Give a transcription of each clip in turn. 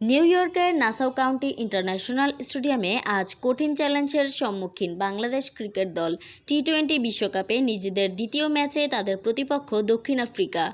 New ইয়র্কের Nassau county international স্টেডিয়ামে আজ কঠিন চ্যালেঞ্জের সম্মুখীন বাংলাদেশ ক্রিকেট দল। টি-20 বিশ্বকাপে নিজেদের দ্বিতীয় ম্যাচে তাদের প্রতিপক্ষ দক্ষিণ আফ্রিকা।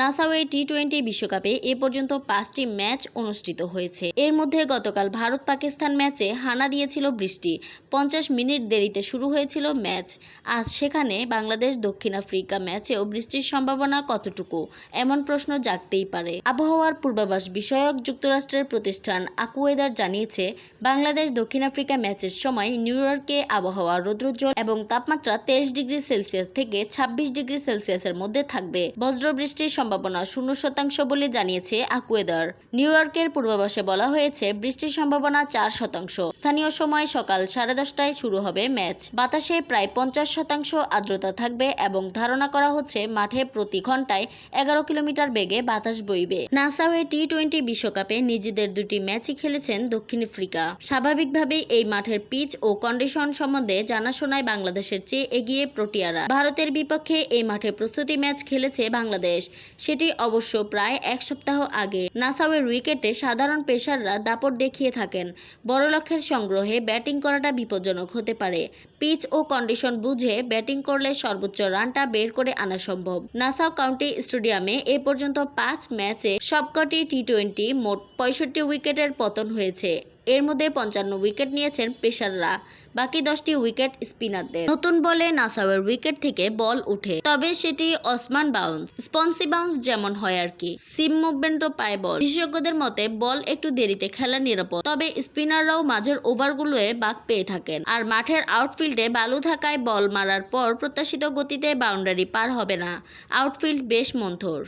নাসাউয়ে টি-20 বিশ্বকাপে এ পর্যন্ত 5টি ম্যাচ অনুষ্ঠিত হয়েছে। এর মধ্যে গতকাল ভারত পাকিস্তান ম্যাচে হানা দিয়েছিল বৃষ্টি। 50 মিনিট দেরিতে শুরু হয়েছিল ম্যাচ। আজ সেখানে বাংলাদেশ দক্ষিণ আফ্রিকা ম্যাচেও বৃষ্টির সম্ভাবনা কতটুকু, এমন প্রশ্ন জাগতেই পারে। আবহাওয়ার পূর্বাভাস বিষয়ক যুক্তরাষ্ট্রের প্রতিষ্ঠান আকুয়েদার জানিয়েছে, বাংলাদেশ দক্ষিণ আফ্রিকা ম্যাচের সময় নিউ ইয়র্কে আবহাওয়া রৌদ্রোজ্জ্বল এবং তাপমাত্রা 23 ডিগ্রি সেলসিয়াস থেকে 26 ডিগ্রি সেলসিয়াসের মধ্যে থাকবে। বজ্রবৃষ্টির সম্ভাবনা 0% বলে জানিয়েছে আকুয়েদার। নিউ ইয়র্কের পূর্বাভাসে বলা হয়েছে, বৃষ্টির সম্ভাবনা 4%। স্থানীয় সময় সকাল 10:30টায় শুরু হবে ম্যাচ। বাতাসে প্রায় 50% আর্দ্রতা থাকবে এবং ধারণা করা হচ্ছে মাঠে প্রতি ঘন্টায় 11 কিলোমিটার বেগে বাতাস বইবে। নাসাউয়ে টি-20 বিশ্বকাপে নিজেদের দুটি ম্যাচই খেলেছেন দক্ষিণ আফ্রিকা। স্বাভাবিকভাবেই এই মাঠের পিচ ও কন্ডিশন সম্বন্ধে জানাশোনায় বাংলাদেশের চেয়ে এগিয়ে প্রোটিয়ারা। ভারতের বিপক্ষে এই মাঠে প্রস্তুতি ম্যাচ খেলেছে বাংলাদেশ, সেটি অবশ্য প্রায় এক সপ্তাহ আগে। নাসাউয়ের উইকেটে সাধারণ পেসাররা দাপট দেখিয়ে থাকেন। বড় লক্ষ্যের সংগ্রহে ব্যাটিং করাটা বিপজ্জনক হতে পারে। পিচ ও কন্ডিশন বুঝে ব্যাটিং করলে সর্বোচ্চ রানটা বের করে আনা সম্ভব। নাসাউ কাউন্টি স্টেডিয়ামে এ পর্যন্ত 5 ম্যাচে সবকটি টি-20 মোট 65 উইকেটের পতন হয়েছে। এর মধ্যে 55 উইকেট নিয়েছেন পেসাররা, বাকি 10টি উইকেট স্পিনারদের। নতুন বলে নাসাউয়ের উইকেট থেকে বল উঠে, তবে সেটি অসমান বাউন্স, স্পন্সি বাউন্স যেমন হয় আর কি। সিম মুভমেন্টও পায় বল। বিশেষজ্ঞদের মতে বল একটু দেরিতে খেলা নিরাপদ, তবে স্পিনাররাও মাঝের ওভারগুলোয় বাঁক পেয়ে থাকেন। আর মাঠের আউটফিল্ডে বালু থাকায় বল মারার পর প্রত্যাশিত গতিতে বাউন্ডারি পার হবে না। আউটফিল্ড বেশ মন্থর।